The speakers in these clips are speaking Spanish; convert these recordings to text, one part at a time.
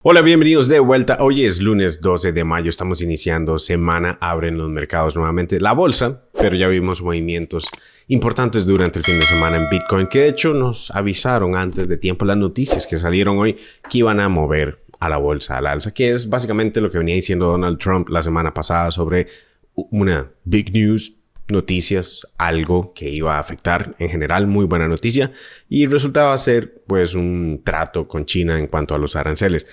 Hola, bienvenidos de vuelta. Hoy es lunes 12 de mayo, estamos iniciando semana, abren los mercados nuevamente la bolsa, pero ya vimos movimientos importantes durante el fin de semana en Bitcoin, que de hecho nos avisaron antes de tiempo las noticias que salieron hoy que iban a mover a la bolsa al alza, que es básicamente lo que venía diciendo Donald Trump la semana pasada sobre una big news, noticias, algo que iba a afectar en general, muy buena noticia, y resultaba ser pues un trato con China en cuanto a los aranceles.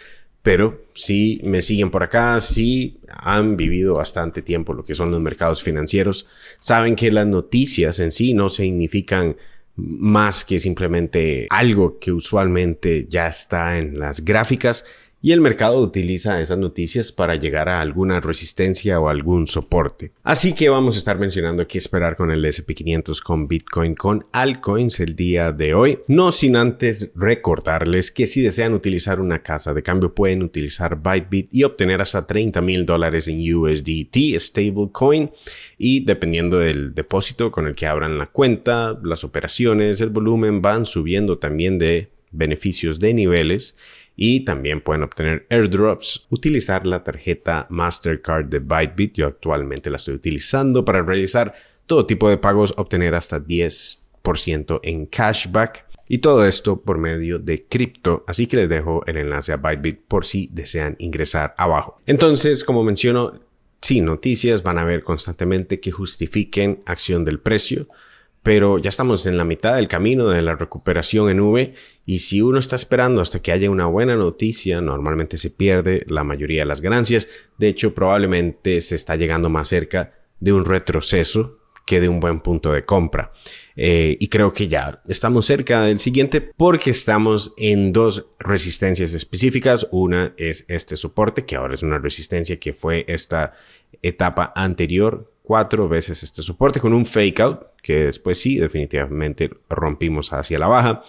Pero si me siguen por acá, si han vivido bastante tiempo lo que son los mercados financieros, saben que las noticias en sí no significan más que simplemente algo que usualmente ya está en las gráficas y el mercado utiliza esas noticias para llegar a alguna resistencia o algún soporte. Así que vamos a estar mencionando qué esperar con el S&P 500, con Bitcoin, con altcoins el día de hoy. No sin antes recordarles que si desean utilizar una casa de cambio pueden utilizar Bybit y obtener hasta $30,000 en USDT stablecoin. Y dependiendo del depósito con el que abran la cuenta, las operaciones, el volumen van subiendo también de beneficios de niveles. Y también pueden obtener airdrops, utilizar la tarjeta Mastercard de Bybit. Yo actualmente la estoy utilizando para realizar todo tipo de pagos, obtener hasta 10% en cashback. Y todo esto por medio de cripto. Así que les dejo el enlace a Bybit por si desean ingresar abajo. Entonces, como menciono, sí, noticias van a haber constantemente que justifiquen acción del precio. Pero ya estamos en la mitad del camino de la recuperación en V y si uno está esperando hasta que haya una buena noticia, normalmente se pierde la mayoría de las ganancias. De hecho, probablemente se está llegando más cerca de un retroceso que de un buen punto de compra. Y creo que ya estamos cerca del siguiente porque estamos en dos resistencias específicas. Una es este soporte, que ahora es una resistencia que fue esta etapa anterior. 4 veces este soporte con un fake out que después sí definitivamente rompimos hacia la baja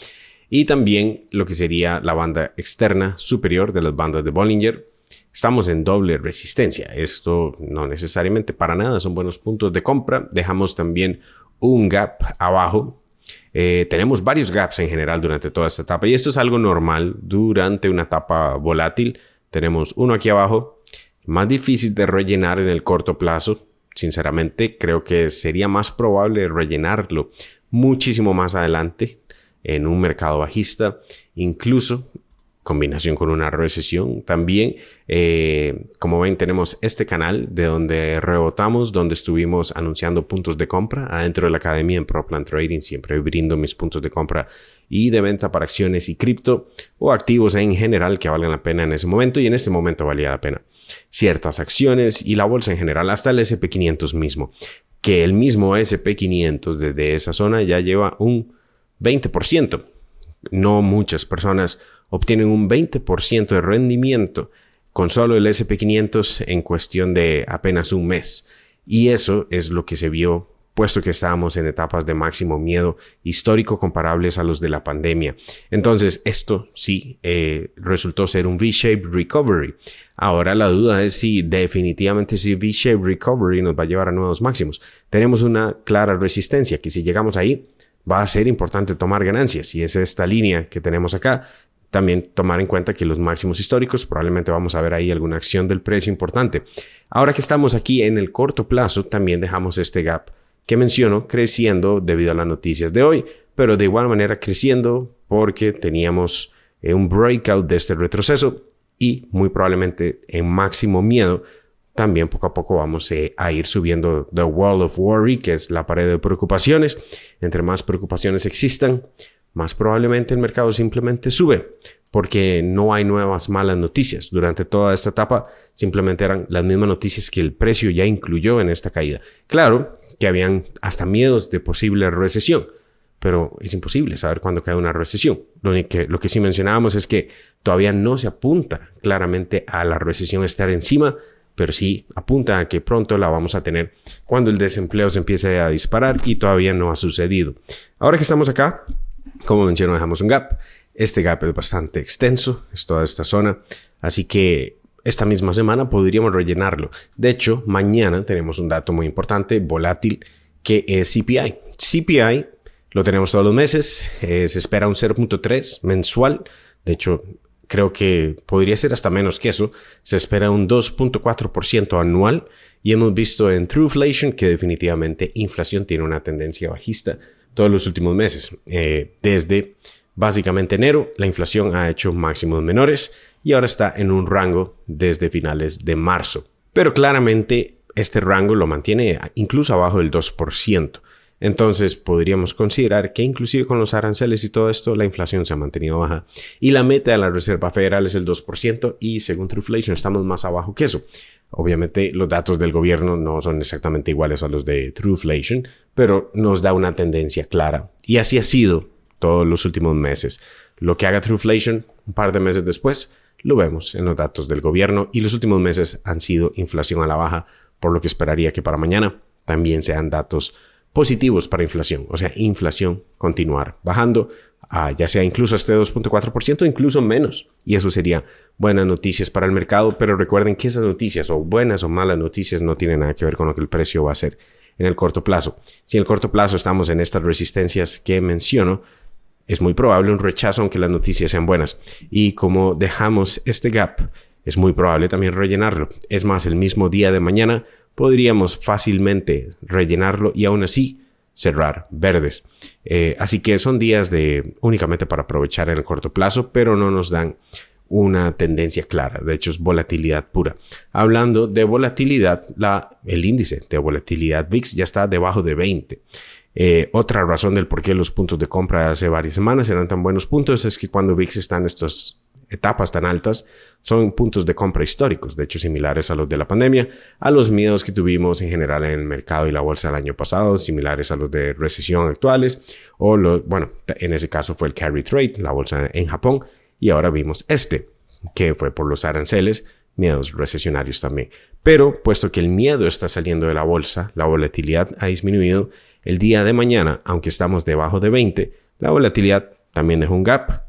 y también lo que sería la banda externa superior de las bandas de Bollinger. Estamos en doble resistencia. Esto no necesariamente para nada son buenos puntos de compra. Dejamos también un gap abajo. Tenemos varios gaps en general durante toda esta etapa y esto es algo normal durante una etapa volátil. Tenemos uno aquí abajo, más difícil de rellenar en el corto plazo. Sinceramente, creo que sería más probable rellenarlo muchísimo más adelante en un mercado bajista, incluso combinación con una recesión. También, como ven, tenemos este canal de donde rebotamos, donde estuvimos anunciando puntos de compra adentro de la academia en ProPlan Trading. Siempre brindo mis puntos de compra y de venta para acciones y cripto o activos en general que valgan la pena en ese momento y en este momento valía la pena ciertas acciones y la bolsa en general, hasta el S&P 500 mismo, que el mismo S&P 500 desde esa zona ya lleva un 20%. No muchas personas obtienen un 20% de rendimiento con solo el S&P 500 en cuestión de apenas un mes. Y eso es lo que se vio puesto que estábamos en etapas de máximo miedo histórico comparables a los de la pandemia. Entonces, esto sí resultó ser un V-shaped recovery. Ahora la duda es si definitivamente ese V-shaped recovery nos va a llevar a nuevos máximos. Tenemos una clara resistencia que si llegamos ahí va a ser importante tomar ganancias y es esta línea que tenemos acá. También tomar en cuenta que los máximos históricos probablemente vamos a ver ahí alguna acción del precio importante. Ahora que estamos aquí en el corto plazo, también dejamos este gap que menciono creciendo debido a las noticias de hoy, pero de igual manera creciendo porque teníamos un breakout de este retroceso y muy probablemente en máximo miedo también poco a poco vamos a ir subiendo the wall of worry, que es la pared de preocupaciones. Entre más preocupaciones existan, más probablemente el mercado simplemente sube porque no hay nuevas malas noticias. Durante toda esta etapa simplemente eran las mismas noticias que el precio ya incluyó en esta caída. Claro que habían hasta miedos de posible recesión, pero es imposible saber cuándo cae una recesión. Lo que sí mencionábamos es que todavía no se apunta claramente a la recesión estar encima, pero sí apunta a que pronto la vamos a tener cuando el desempleo se empiece a disparar y todavía no ha sucedido. Ahora que estamos acá, como menciono, dejamos un gap. Este gap es bastante extenso, es toda esta zona, así que esta misma semana podríamos rellenarlo. De hecho, mañana tenemos un dato muy importante, volátil, que es CPI. CPI lo tenemos todos los meses, se espera un 0.3 mensual. De hecho, creo que podría ser hasta menos que eso. Se espera un 2.4% anual y hemos visto en Trueflation que definitivamente inflación tiene una tendencia bajista todos los últimos meses. Desde básicamente enero, la inflación ha hecho máximos menores y ahora está en un rango desde finales de marzo. Pero claramente este rango lo mantiene incluso abajo del 2%. Entonces podríamos considerar que inclusive con los aranceles y todo esto, la inflación se ha mantenido baja. Y la meta de la Reserva Federal es el 2% y según Trueflation estamos más abajo que eso. Obviamente los datos del gobierno no son exactamente iguales a los de Trueflation, pero nos da una tendencia clara. Y así ha sido todos los últimos meses. Lo que haga Trueflation un par de meses después, lo vemos en los datos del gobierno y los últimos meses han sido inflación a la baja, por lo que esperaría que para mañana también sean datos positivos para inflación, o sea, inflación continuar bajando, ya sea incluso este 2.4%, incluso menos. Y eso sería buenas noticias para el mercado, pero recuerden que esas noticias, o buenas o malas noticias, no tienen nada que ver con lo que el precio va a hacer en el corto plazo. Si en el corto plazo estamos en estas resistencias que menciono, es muy probable un rechazo aunque las noticias sean buenas. Y como dejamos este gap, es muy probable también rellenarlo. Es más, el mismo día de mañana podríamos fácilmente rellenarlo y aún así cerrar verdes. Así que son días únicamente para aprovechar en el corto plazo, pero no nos dan una tendencia clara. De hecho, es volatilidad pura. Hablando de volatilidad, el índice de volatilidad VIX ya está debajo de 20. Otra razón del por qué los puntos de compra de hace varias semanas eran tan buenos puntos es que cuando VIX está en estas etapas tan altas, son puntos de compra históricos, de hecho similares a los de la pandemia, a los miedos que tuvimos en general en el mercado y la bolsa el año pasado, similares a los de recesión actuales, en ese caso fue el carry trade, la bolsa en Japón, y ahora vimos que fue por los aranceles, miedos recesionarios también. Pero puesto que el miedo está saliendo de la bolsa, la volatilidad ha disminuido. El día de mañana, aunque estamos debajo de 20, la volatilidad también deja un gap.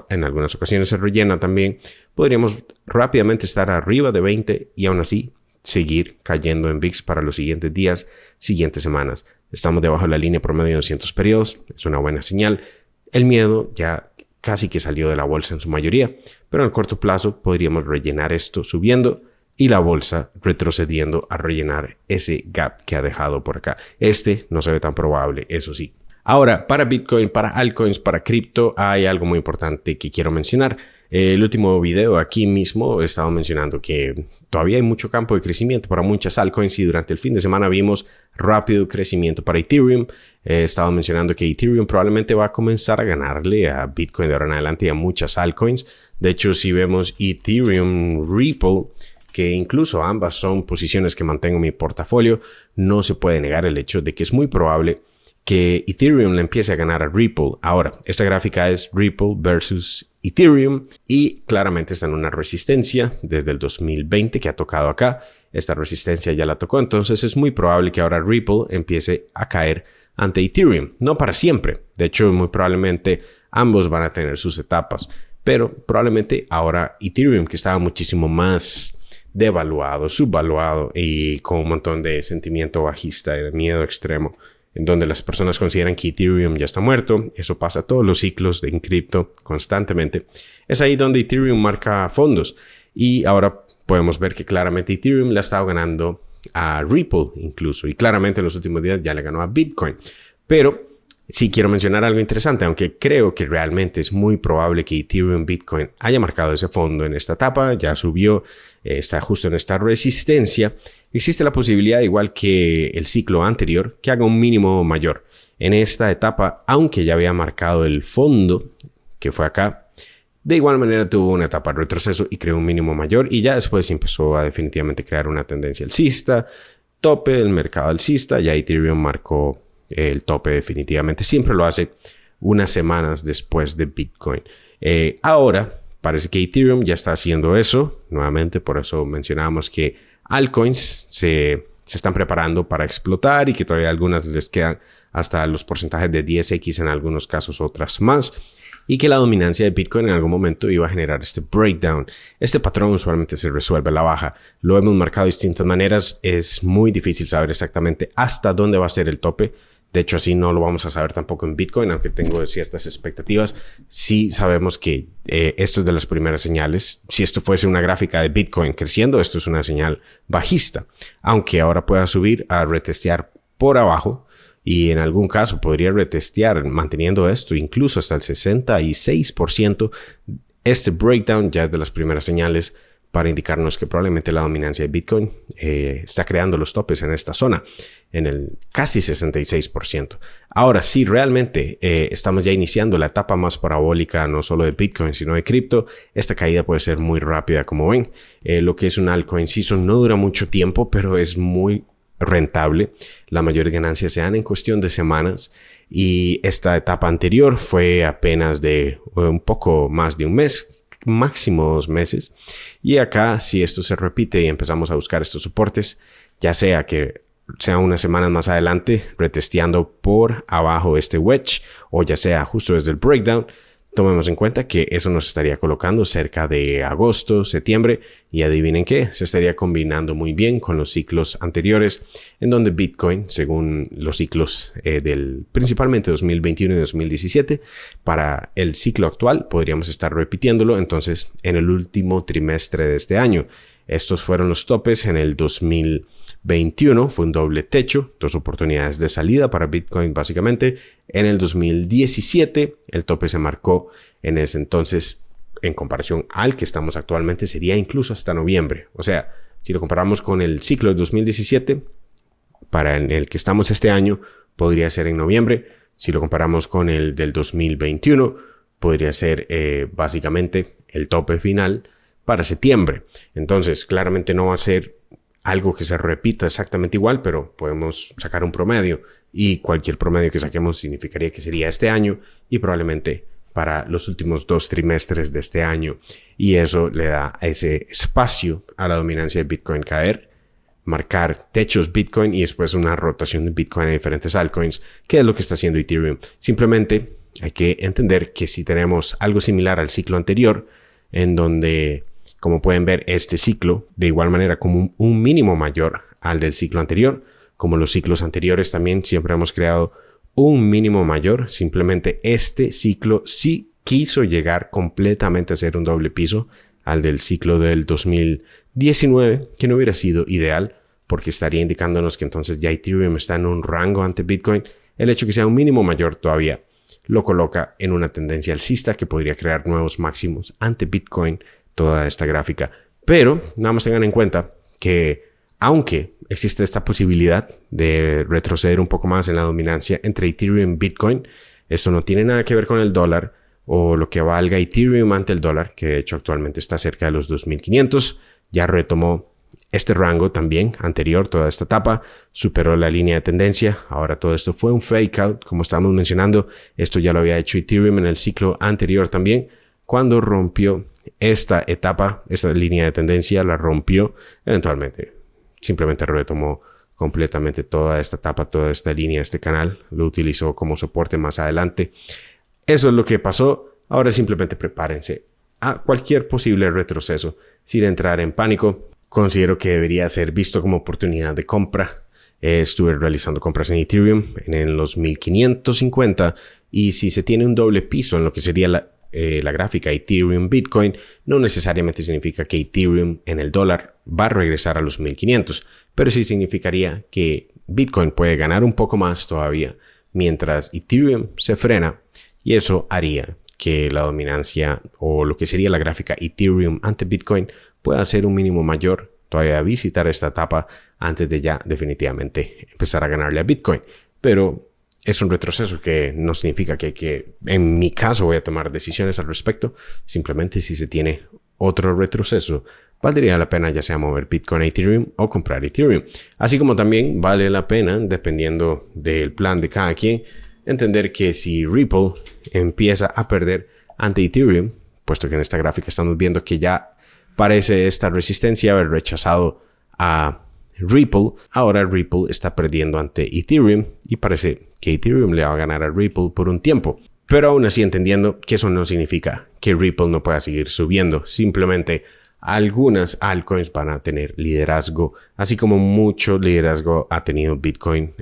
En algunas ocasiones se rellena también. Podríamos rápidamente estar arriba de 20 y aún así seguir cayendo en VIX para los siguientes días, siguientes semanas. Estamos debajo de la línea promedio de 200 periodos. Es una buena señal. El miedo ya casi que salió de la bolsa en su mayoría, pero en el corto plazo podríamos rellenar esto subiendo y la bolsa retrocediendo a rellenar ese gap que ha dejado por acá. No se ve tan probable, eso sí. Ahora, para Bitcoin, para altcoins, para cripto, hay algo muy importante que quiero mencionar. El último video aquí mismo he estado mencionando que todavía hay mucho campo de crecimiento para muchas altcoins y durante el fin de semana vimos rápido crecimiento para Ethereum. He estado mencionando que Ethereum probablemente va a comenzar a ganarle a Bitcoin de ahora en adelante y a muchas altcoins. De hecho, si vemos Ethereum, Ripple, que incluso ambas son posiciones que mantengo en mi portafolio, no se puede negar el hecho de que es muy probable que Ethereum le empiece a ganar a Ripple. Ahora, esta gráfica es Ripple versus Ethereum y claramente está en una resistencia desde el 2020 que ha tocado acá. Esta resistencia ya la tocó, entonces es muy probable que ahora Ripple empiece a caer ante Ethereum. No para siempre, de hecho muy probablemente ambos van a tener sus etapas, pero probablemente ahora Ethereum, que estaba muchísimo más devaluado, subvaluado y con un montón de sentimiento bajista y de miedo extremo, en donde las personas consideran que Ethereum ya está muerto. Eso pasa todos los ciclos en cripto constantemente. Es ahí donde Ethereum marca fondos. Y ahora podemos ver que claramente Ethereum le ha estado ganando a Ripple incluso. Y claramente en los últimos días ya le ganó a Bitcoin. Pero sí quiero mencionar algo interesante. Aunque creo que realmente es muy probable que Ethereum Bitcoin haya marcado ese fondo en esta etapa. Ya subió, está justo en esta resistencia. Existe la posibilidad, igual que el ciclo anterior, que haga un mínimo mayor. En esta etapa, aunque ya había marcado el fondo, que fue acá, de igual manera tuvo una etapa de retroceso y creó un mínimo mayor y ya después empezó a definitivamente crear una tendencia alcista, tope del mercado alcista. Ya Ethereum marcó el tope definitivamente. Siempre lo hace unas semanas después de Bitcoin. Ahora parece que Ethereum ya está haciendo eso. Nuevamente, por eso mencionábamos que altcoins se están preparando para explotar y que todavía algunas les quedan hasta los porcentajes de 10x, en algunos casos otras más, y que la dominancia de Bitcoin en algún momento iba a generar este breakdown. Este patrón usualmente se resuelve a la baja. Lo hemos marcado de distintas maneras. Es muy difícil saber exactamente hasta dónde va a ser el tope. De hecho, así no lo vamos a saber tampoco en Bitcoin, aunque tengo ciertas expectativas. Sí sabemos que esto es de las primeras señales. Si esto fuese una gráfica de Bitcoin creciendo, esto es una señal bajista. Aunque ahora pueda subir a retestear por abajo y en algún caso podría retestear manteniendo esto incluso hasta el 66%. Este breakdown ya es de las primeras señales para indicarnos que probablemente la dominancia de Bitcoin está creando los topes en esta zona, en el casi 66%. Ahora, sí, realmente estamos ya iniciando la etapa más parabólica, no solo de Bitcoin, sino de cripto. Esta caída puede ser muy rápida, como ven. Lo que es un altcoin season no dura mucho tiempo, pero es muy rentable. La mayor ganancia se dan en cuestión de semanas. Y esta etapa anterior fue apenas de un poco más de un mes, máximo 2 meses. Y acá, si esto se repite y empezamos a buscar estos soportes, ya sea que sea unas semanas más adelante retesteando por abajo este wedge, o ya sea justo desde el breakdown, tomemos en cuenta que eso nos estaría colocando cerca de agosto, septiembre, y adivinen qué, se estaría combinando muy bien con los ciclos anteriores, en donde Bitcoin, según los ciclos del principalmente 2021 y 2017, para el ciclo actual podríamos estar repitiéndolo entonces en el último trimestre de este año. Estos fueron los topes en el 2021, fue un doble techo, 2 oportunidades de salida para Bitcoin básicamente. En el 2017 el tope se marcó en ese entonces, en comparación al que estamos actualmente, sería incluso hasta noviembre. O sea, si lo comparamos con el ciclo de 2017, para el que estamos este año, podría ser en noviembre. Si lo comparamos con el del 2021, podría ser básicamente el tope final para septiembre. Entonces, claramente no va a ser algo que se repita exactamente igual, pero podemos sacar un promedio y cualquier promedio que saquemos significaría que sería este año y probablemente para los últimos 2 trimestres de este año. Y eso le da ese espacio a la dominancia de Bitcoin caer, marcar techos Bitcoin y después una rotación de Bitcoin a diferentes altcoins, que es lo que está haciendo Ethereum. Simplemente hay que entender que si tenemos algo similar al ciclo anterior, en donde, como pueden ver, este ciclo de igual manera como un mínimo mayor al del ciclo anterior, como los ciclos anteriores también siempre hemos creado un mínimo mayor. Simplemente este ciclo sí quiso llegar completamente a ser un doble piso al del ciclo del 2019, que no hubiera sido ideal porque estaría indicándonos que entonces ya Ethereum está en un rango ante Bitcoin. El hecho que sea un mínimo mayor todavía lo coloca en una tendencia alcista que podría crear nuevos máximos ante Bitcoin, toda esta gráfica. Pero nada más tengan en cuenta que aunque existe esta posibilidad de retroceder un poco más en la dominancia entre Ethereum y Bitcoin, esto no tiene nada que ver con el dólar o lo que valga Ethereum ante el dólar, que de hecho actualmente está cerca de los 2.500. Ya retomó este rango también anterior, toda esta etapa, superó la línea de tendencia. Ahora todo esto fue un fake out, como estábamos mencionando. Esto ya lo había hecho Ethereum en el ciclo anterior también, cuando rompió esta etapa, esta línea de tendencia, la rompió eventualmente. Simplemente retomó completamente toda esta etapa, toda esta línea, este canal, lo utilizó como soporte más adelante. Eso es lo que pasó. Ahora simplemente prepárense a cualquier posible retroceso sin entrar en pánico. Considero que debería ser visto como oportunidad de compra. Estuve realizando compras en Ethereum en los 1550 y si se tiene un doble piso en lo que sería la gráfica Ethereum Bitcoin, no necesariamente significa que Ethereum en el dólar va a regresar a los 1500, pero sí significaría que Bitcoin puede ganar un poco más todavía mientras Ethereum se frena, y eso haría que la dominancia o lo que sería la gráfica Ethereum ante Bitcoin pueda ser un mínimo mayor, todavía visitar esta etapa antes de ya definitivamente empezar a ganarle a Bitcoin. Pero es un retroceso que no significa que en mi caso voy a tomar decisiones al respecto. Simplemente si se tiene otro retroceso, valdría la pena ya sea mover Bitcoin a Ethereum o comprar Ethereum. Así como también vale la pena, dependiendo del plan de cada quien, entender que si Ripple empieza a perder ante Ethereum, puesto que en esta gráfica estamos viendo que ya parece esta resistencia haber rechazado a Ripple, ahora Ripple está perdiendo ante Ethereum y parece que Ethereum le va a ganar a Ripple por un tiempo. Pero aún así entendiendo que eso no significa que Ripple no pueda seguir subiendo. Simplemente algunas altcoins van a tener liderazgo, así como mucho liderazgo ha tenido Bitcoin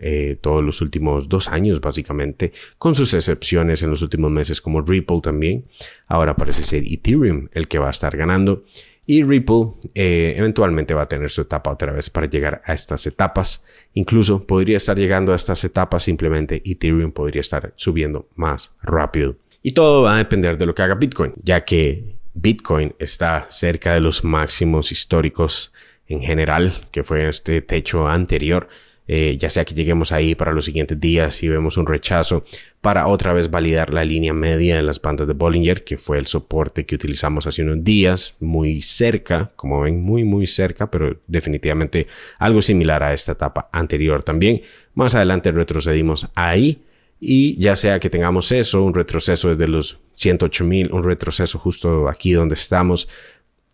todos los últimos 2 años básicamente, con sus excepciones en los últimos meses como Ripple también. Ahora parece ser Ethereum el que va a estar ganando. Y Ripple eventualmente va a tener su etapa otra vez para llegar a estas etapas. Incluso podría estar llegando a estas etapas, simplemente Ethereum podría estar subiendo más rápido. Y todo va a depender de lo que haga Bitcoin, ya que Bitcoin está cerca de los máximos históricos en general, que fue este techo anterior. Ya sea que lleguemos ahí para los siguientes días y vemos un rechazo para otra vez validar la línea media de las bandas de Bollinger, que fue el soporte que utilizamos hace unos días, muy cerca, como ven, muy cerca, pero definitivamente algo similar a esta etapa anterior también. Más adelante retrocedimos ahí y ya sea que tengamos eso, un retroceso desde los 108,000, un retroceso justo aquí donde estamos,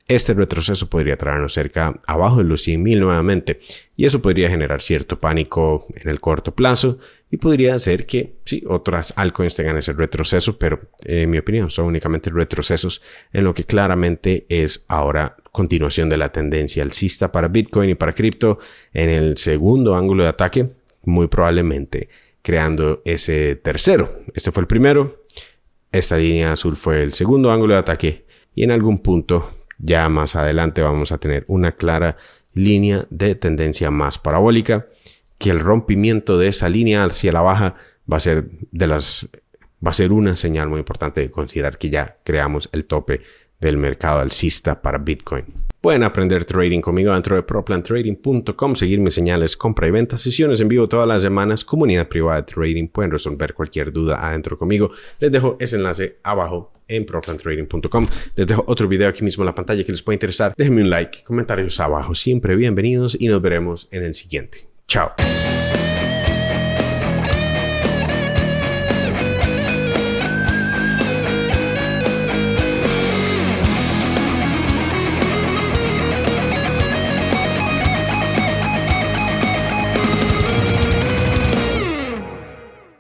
este retroceso podría traernos cerca abajo de los 100,000 nuevamente y eso podría generar cierto pánico en el corto plazo y podría hacer que sí, otras altcoins tengan ese retroceso, pero en mi opinión son únicamente retrocesos en lo que claramente es ahora continuación de la tendencia alcista para Bitcoin y para cripto en el segundo ángulo de ataque, muy probablemente creando ese tercero. Este fue el primero, esta línea azul fue el segundo ángulo de ataque y en algún punto ya más adelante vamos a tener una clara línea de tendencia más parabólica, que el rompimiento de esa línea hacia la baja va a ser una señal muy importante de considerar que ya creamos el tope del mercado alcista para Bitcoin. Pueden aprender trading conmigo dentro de proplantrading.com, seguir mis señales, compra y venta, sesiones en vivo todas las semanas, comunidad privada de trading, pueden resolver cualquier duda adentro conmigo. Les dejo ese enlace abajo en proplantrading.com. Les dejo otro video aquí mismo en la pantalla que les puede interesar. Déjenme un like, comentarios abajo, siempre bienvenidos y nos veremos en el siguiente. Chao.